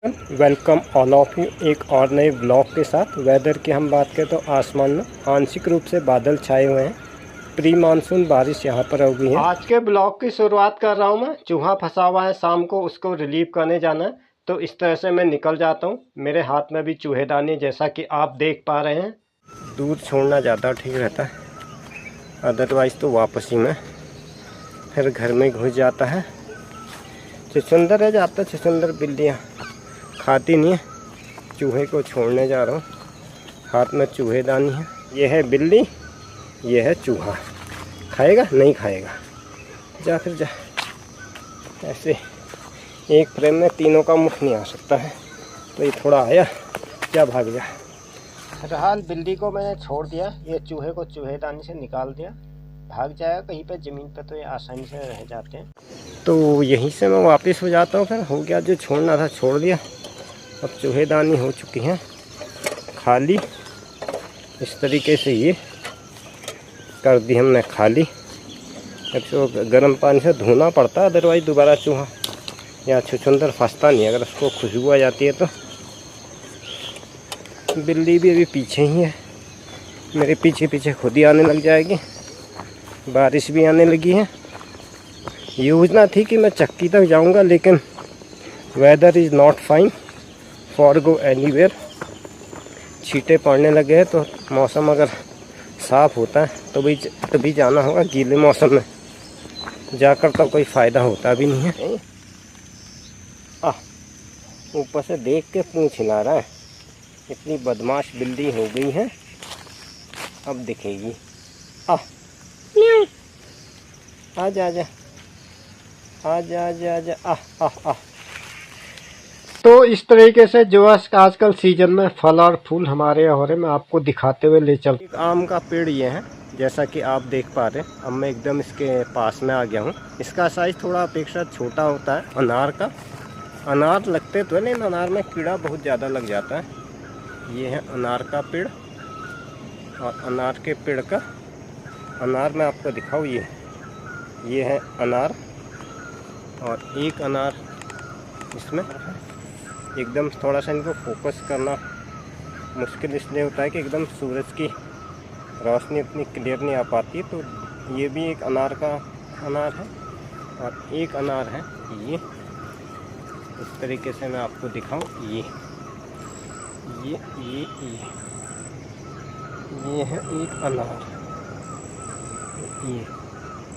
Welcome all of you एक और नए ब्लॉग के साथ। वेदर की हम बात करें तो आसमान में आंशिक रूप से बादल छाए हुए हैं। प्री मानसून बारिश यहाँ पर हो गई है। आज के ब्लॉग की शुरुआत कर रहा हूँ मैं। चूहा फंसा हुआ है, शाम को उसको रिलीव करने जाना है, तो इस तरह से मैं निकल जाता हूँ। मेरे हाथ में भी चूहेदानी जैसा कि आप देख पा रहे हैं। दूर छोड़ना ज़्यादा ठीक रहता है, अदरवाइज़ तो वापस ही में फिर घर में घुस जाता है। छुछुंदर है जाता, छुछुंदर बिल्लियाँ खाती नहीं है। चूहे को छोड़ने जा रहा हूँ, हाथ में चूहेदानी है। ये है बिल्ली, ये है चूहा। खाएगा नहीं खाएगा, जा फिर जा। ऐसे एक फ्रेम में तीनों का मुख नहीं आ सकता है, तो ये थोड़ा आया, क्या भाग जा। फिलहाल बिल्ली को मैंने छोड़ दिया, ये चूहे को चूहेदानी से निकाल दिया। भाग जाएगा कहीं पे ज़मीन पे तो ये आसानी से रह जाते हैं। तो यहीं से मैं वापस हो जाता हूँ। फिर हो गया, जो छोड़ना था छोड़ दिया। अब चूहेदानी हो चुकी हैं खाली। इस तरीके से ये कर दी हमने खाली। अब तो गर्म पानी से धोना पड़ता है, अदरवाइज दोबारा चूहा या छुछुंदर फंसता नहीं अगर उसको खुशबू आ जाती है तो। बिल्ली भी अभी पीछे ही है, मेरे पीछे पीछे खुद ही आने लग जाएगी। बारिश भी आने लगी है। योजना थी कि मैं चक्की तक जाऊंगा, लेकिन weather is not fine for go anywhere. छींटे पड़ने लगे हैं, तो मौसम अगर साफ़ होता है तो भी तभी जाना होगा। गीले मौसम में जाकर तो कोई फ़ायदा होता भी नहीं है। ऊपर से देख के पूंछ हिला रहा है। इतनी बदमाश बिल्ली हो गई है, अब दिखेगी। आजा आजा आजा आजा आजा आजा। तो इस तरीके से जो आजकल सीजन में फल और फूल हमारे यहाँ हो रहे, मैं आपको दिखाते हुए ले चल। एक आम का पेड़ ये है, जैसा कि आप देख पा रहे हैं। अब मैं एकदम इसके पास में आ गया हूँ। इसका साइज थोड़ा अपेक्षा छोटा होता है अनार का। अनार लगते तो है, लेकिन अनार में कीड़ा बहुत ज़्यादा लग जाता है। ये है अनार का पेड़, और अनार के पेड़ का अनार मैं आपको दिखाऊँ। ये है अनार, और एक अनार इसमें एकदम थोड़ा सा इनको फोकस करना मुश्किल इसलिए होता है कि एकदम सूरज की रोशनी उतनी क्लियर नहीं आ पाती। तो ये भी एक अनार का अनार है, और एक अनार है ये। इस तरीके से मैं आपको दिखाऊं। ये है एक अनार।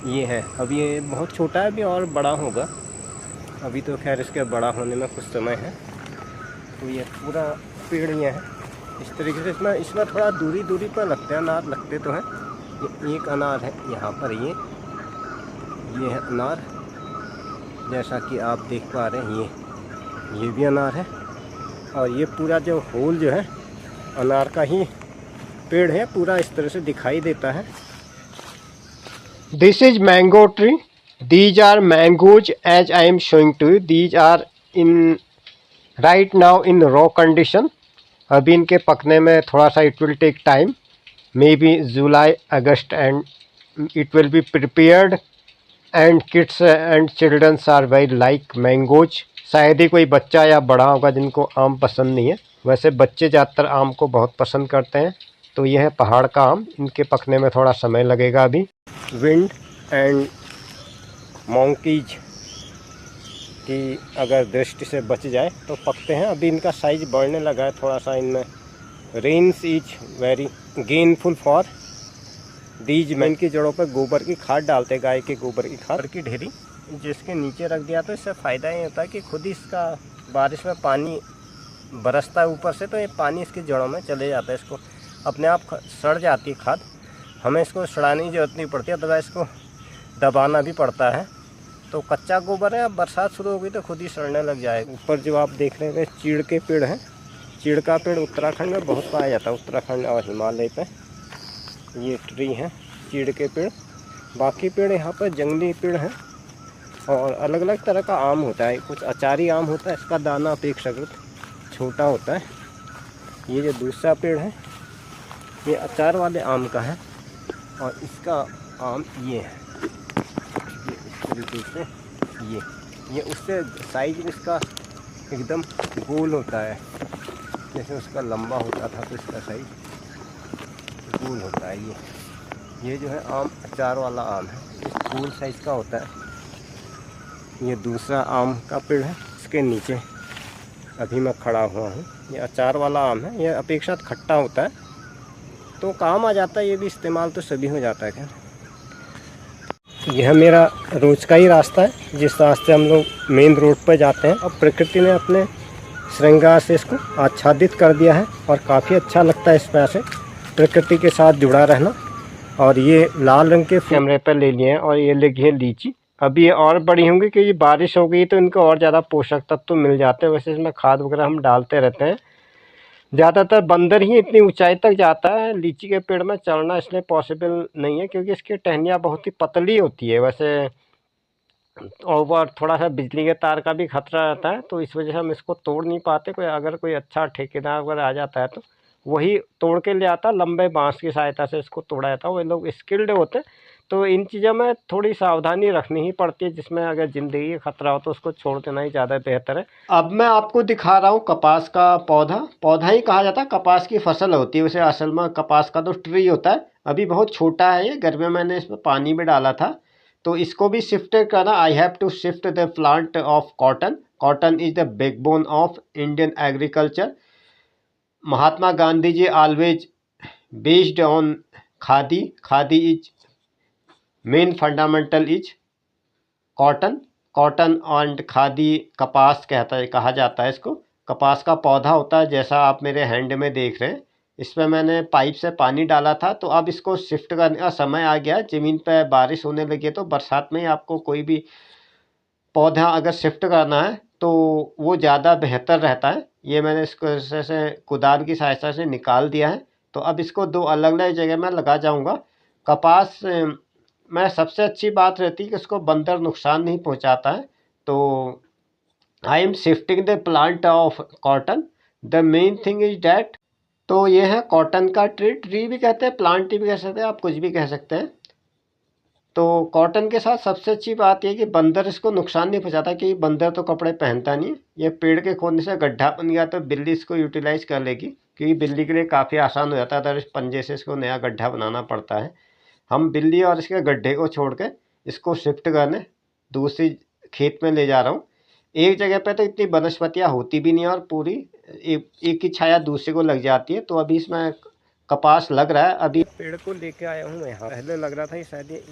ये है। अब ये बहुत छोटा है, अभी और बड़ा होगा। अभी तो खैर इसके बड़ा होने में कुछ समय है। तो ये पूरा पेड़ ये है इस तरीके से। इसमें थोड़ा दूरी पर लगते हैं अनार, लगते तो हैं। ये एक अनार है यहाँ पर। ये है अनार, जैसा कि आप देख पा रहे हैं। ये भी अनार है, और ये पूरा जो होल जो है अनार का ही पेड़ है, पूरा इस तरह से दिखाई देता है। This is mango tree. These are mangoes as I am showing to you. These are in right now in raw condition. अभी इनके पकने में थोड़ा सा it will take time, maybe July, August, and it will be prepared. And kids and children are very like mangoes. शायद ही कोई बच्चा या बड़ा होगा जिनको आम पसंद नहीं है। वैसे बच्चे ज़्यादातर आम को बहुत पसंद करते हैं। तो यह है पहाड़ का आम, इनके पकने में थोड़ा समय लगेगा अभी। विंड एंड मंकीज की अगर दृष्टि से बच जाए तो पकते हैं। अभी इनका साइज बढ़ने लगा है थोड़ा सा। इनमें rains is very gainful for these. मैं इनकी जड़ों पर गोबर की खाद डालते हैं, गाय के गोबर की खाद की ढेरी, जिसके नीचे रख दिया तो इससे फ़ायदा ये होता है कि खुद ही इसका बारिश में पानी बरसता है ऊपर से, तो ये पानी इसकी जड़ों में चले जाता है। इसको अपने आप सड़ जाती है खाद, हमें इसको सड़ाने की ज़रूरत नहीं पड़ती, अथवा इसको दबाना भी पड़ता है। तो कच्चा गोबर है, अब बरसात शुरू हो गई तो खुद ही सड़ने लग जाएगा। ऊपर जो आप देख रहे हैं चीड़ के पेड़ हैं। चीड़ का पेड़ उत्तराखंड में बहुत पाया जाता है, उत्तराखंड और हिमालय पे ये ट्री हैं चीड़ के पेड़। बाकी पेड़ यहाँ पर जंगली पेड़ हैं, और अलग अलग तरह का आम होता है। कुछ अचारी आम होता है, इसका दाना अपेक्षाकृत छोटा होता है। ये जो दूसरा पेड़ है ये अचार वाले आम का है, और इसका आम ये है। तरीके से ये उससे साइज इसका एकदम गोल होता है, जैसे उसका लंबा होता था तो इसका साइज गोल होता है। ये जो है आम अचार वाला आम है, गोल साइज का होता है। ये दूसरा आम का पेड़ है, इसके नीचे अभी मैं खड़ा हुआ हूँ। ये अचार वाला आम है, ये अपेक्षाकृत खट्टा होता है तो काम आ जाता है, ये भी इस्तेमाल तो सभी हो जाता है। क्या यह मेरा रोज का ही रास्ता है, जिस रास्ते हम लोग मेन रोड पर जाते हैं। अब प्रकृति ने अपने श्रृंगार से इसको आच्छादित कर दिया है और काफ़ी अच्छा लगता है इस पर से प्रकृति के साथ जुड़ा रहना। और ये लाल रंग के कैमरे पर ले लिए हैं और ये लगी है लीची। अभी ये और बड़ी होंगी क्योंकि बारिश हो गई तो इनको और ज़्यादा पोषक तत्व तो मिल जाते हैं। वैसे इसमें खाद वगैरह हम डालते रहते हैं। ज़्यादातर बंदर ही इतनी ऊंचाई तक जाता है, लीची के पेड़ में चढ़ना इसलिए पॉसिबल नहीं है क्योंकि इसकी टहनियाँ बहुत ही पतली होती है। वैसे और थोड़ा सा बिजली के तार का भी खतरा रहता है, तो इस वजह से हम इसको तोड़ नहीं पाते। अगर कोई अच्छा ठेकेदार वगैरह आ जाता है तो वही तोड़ के ले आता, लंबे बांस की सहायता से इसको तोड़ा जाता है। वो लोग स्किल्ड होते हैं, तो इन चीज़ों में थोड़ी सावधानी रखनी ही पड़ती है, जिसमें अगर ज़िंदगी का खतरा हो तो उसको छोड़ देना ही ज़्यादा बेहतर है। अब मैं आपको दिखा रहा हूँ कपास का पौधा ही कहा जाता है, कपास की फसल होती है वैसे। असल में कपास का तो ट्री होता है। अभी बहुत छोटा है ये, घर में मैंने इसमें पानी भी डाला था, तो इसको भी शिफ्ट करना। I have to shift the plant of cotton. Cotton is the backbone of Indian agriculture. Mahatma Gandhi ji always based on khadi. Khadi is main fundamental is cotton. Cotton and khadi, कपास कहा जाता है इसको। कपास का पौधा होता है जैसा आप मेरे हैंड में देख रहे हैं। इसमें मैंने पाइप से पानी डाला था, तो अब इसको शिफ्ट करने का समय आ गया। ज़मीन पे बारिश होने लगी तो बरसात में ही आपको कोई भी पौधा अगर शिफ्ट करना है तो वो ज़्यादा बेहतर रहता है। ये मैंने इसको से कुदाल की सहायता से निकाल दिया है। तो अब इसको दो अलग अलग जगह में लगा जाऊंगा। कपास में सबसे अच्छी बात रहती है कि उसको बंदर नुकसान नहीं पहुंचाता है। तो I am shifting the plant of cotton. The main thing is that, तो ये है कॉटन का ट्री भी कहते हैं, प्लांट भी कह सकते हैं, आप कुछ भी कह सकते हैं। तो कॉटन के साथ सबसे अच्छी बात यह कि बंदर इसको नुकसान नहीं पहुंचाता, क्योंकि बंदर तो कपड़े पहनता नहीं। ये पेड़ के खोदने से गड्ढा बन गया तो बिल्ली इसको यूटिलाइज कर लेगी, क्योंकि बिल्ली के लिए काफ़ी आसान हो जाता है। अगर इस पंजे से इसको नया गड्ढा बनाना पड़ता है। हम बिल्ली और इसके गड्ढे को छोड़ के इसको शिफ्ट करने दूसरी खेत में ले जा रहा हूँ। एक जगह पे तो इतनी वनस्पतियाँ होती भी नहीं और पूरी एक ही छाया दूसरे को लग जाती है। तो अभी इसमें कपास लग रहा है। अभी पेड़ को लेके आया हूँ मैं यहाँ। पहले लग रहा था ये शायद ये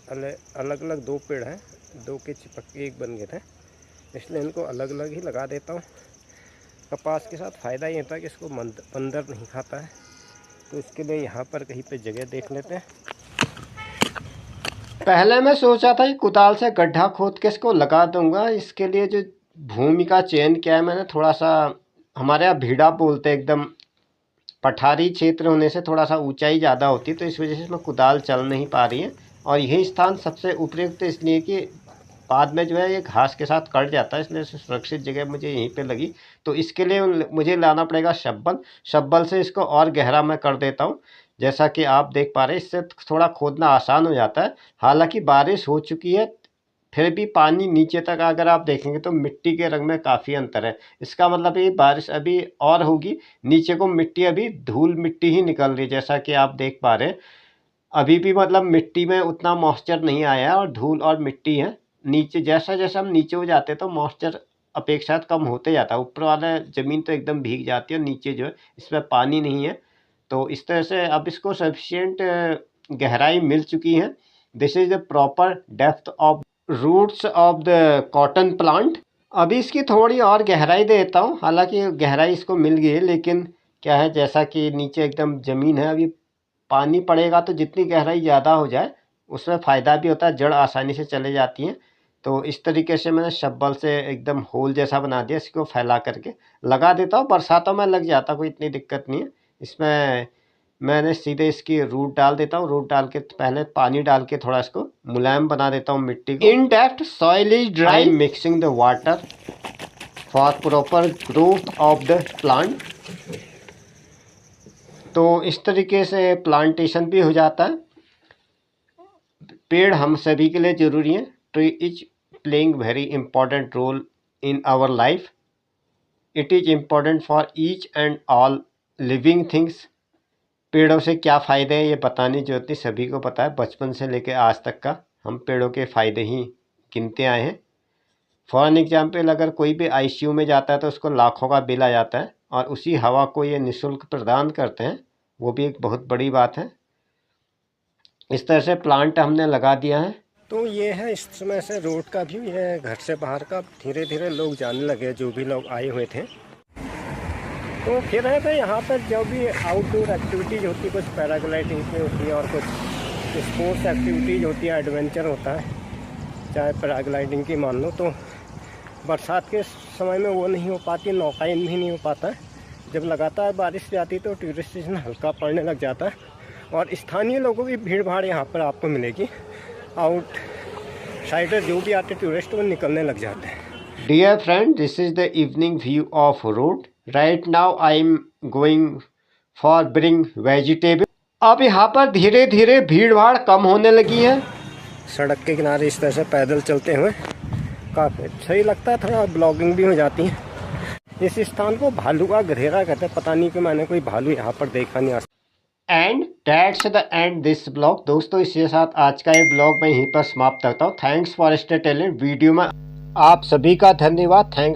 अलग अलग दो पेड़ हैं, दो के चिपक के एक बन गए थे, इसलिए इनको अलग अलग ही लगा देता हूँ। कपास के साथ फ़ायदा ये होता है कि इसको बंदर नहीं खाता है, तो इसके लिए यहाँ पर कहीं पे जगह देख लेते हैं। पहले मैं सोचा था कि कुदाल से गड्ढा खोद के इसको लगा दूंगा। इसके लिए जो भूमि का चयन किया है मैंने, थोड़ा सा हमारे यहाँ भीड़ा बोलते हैं, एकदम पठारी क्षेत्र होने से थोड़ा सा ऊंचाई ज़्यादा होती है, तो इस वजह से इसमें कुदाल चल नहीं पा रही है। और यही स्थान सबसे उपयुक्त इसलिए कि बाद में जो है ये घास के साथ कट जाता है, इसलिए सुरक्षित जगह मुझे यहीं पे लगी। तो इसके लिए मुझे लाना पड़ेगा शब्बल। शब्बल से इसको और गहरा मैं कर देता हूँ। जैसा कि आप देख पा रहे हैं, इससे थोड़ा खोदना आसान हो जाता है। हालांकि बारिश हो चुकी है, फिर भी पानी नीचे तक अगर आप देखेंगे तो मिट्टी के रंग में काफ़ी अंतर है। इसका मतलब ये बारिश अभी और होगी, नीचे को मिट्टी अभी धूल मिट्टी ही निकल रही है, जैसा कि आप देख पा रहे हैं। अभी भी मतलब मिट्टी में उतना मॉइस्चर नहीं आया है और धूल और मिट्टी है। नीचे जैसा जैसा हम नीचे हो जाते हैं तो मॉइस्चर अपेक्षाकृत कम होते जाता है। ऊपर वाला ज़मीन तो एकदम भीग जाती है और नीचे जो है इसमें पानी नहीं है। तो इस तरह से अब इसको सफिशिएंट गहराई मिल चुकी है। This is the proper depth of roots of the cotton plant. अभी इसकी थोड़ी और गहराई देता हूँ। हालांकि गहराई इसको मिल गई है, लेकिन क्या है, जैसा कि नीचे एकदम ज़मीन है, अभी पानी पड़ेगा तो जितनी गहराई ज़्यादा हो जाए उसमें फ़ायदा भी होता है, जड़ आसानी से चले जाती हैं। तो इस तरीके से मैंने शब्बल से एकदम होल जैसा बना दिया, इसको फैला करके लगा देता हूँ। बरसातों में लग जाता, कोई इतनी दिक्कत नहीं है। इसमें मैंने सीधे इसकी रूट डाल देता हूँ। रूट डाल के पहले पानी डाल के थोड़ा इसको मुलायम बना देता हूँ मिट्टी को। In depth soil is dry, mixing the water for proper growth of the plant. तो इस तरीके से प्लांटेशन भी हो जाता है। पेड़ हम सभी के लिए ज़रूरी है। Tree is playing very important role in our life. It is important for each and all living things. पेड़ों से क्या फ़ायदे हैं ये बताने की जरूरत नहीं, सभी को पता है। बचपन से लेकर आज तक का हम पेड़ों के फ़ायदे ही गिनते आए हैं। फॉर एन एग्जाम्पल, अगर कोई भी आईसीयू में जाता है तो उसको लाखों का बिल आ जाता है, और उसी हवा को ये निःशुल्क प्रदान करते हैं, वो भी एक बहुत बड़ी बात है। इस तरह से प्लांट हमने लगा दिया है। तो ये है इस समय से रोड का व्यू, ये घर से बाहर का। धीरे धीरे लोग जाने लगे, जो भी लोग आए हुए थे। तो फिर है तो यहाँ पर जो भी आउटडोर एक्टिविटीज़ होती है, कुछ पैराग्लाइडिंग की होती है और कुछ स्पोर्ट्स एक्टिविटीज़ होती है, एडवेंचर होता है, चाहे पैराग्लाइडिंग की मान लो। तो बरसात के समय में वो नहीं हो पाती, नौकायन भी नहीं हो पाता है। जब लगातार बारिश जाती तो टूरिस्ट सीजन हल्का पड़ने लग जाता है, और स्थानीय लोगों की भीड़ भाड़ यहाँ पर आपको मिलेगी। आउट साइडर जो भी आते टूरिस्ट वो निकलने लग जाते हैं। Dear friend, this is the evening view of road. Right now I am going for bring vegetable. अब यहाँ पर धीरे धीरे भीड़ भाड़ कम होने लगी है। सड़क के किनारे इस तरह से पैदल चलते हुए काफ़ी अच्छा ही लगता है, थोड़ा ब्लॉगिंग भी हो जाती है। इस स्थान को भालू का गधेरा कहते हैं, पता नहीं कि मैंने कोई भालू यहाँ पर देखा नहीं आज। And that's the end this blog. दोस्तों, इसके साथ आज का ये ब्लॉग मैं यहीं पर समाप्त करता हूँ। Thanks for stay talent. Video में आप सभी का धन्यवाद। थैंक्स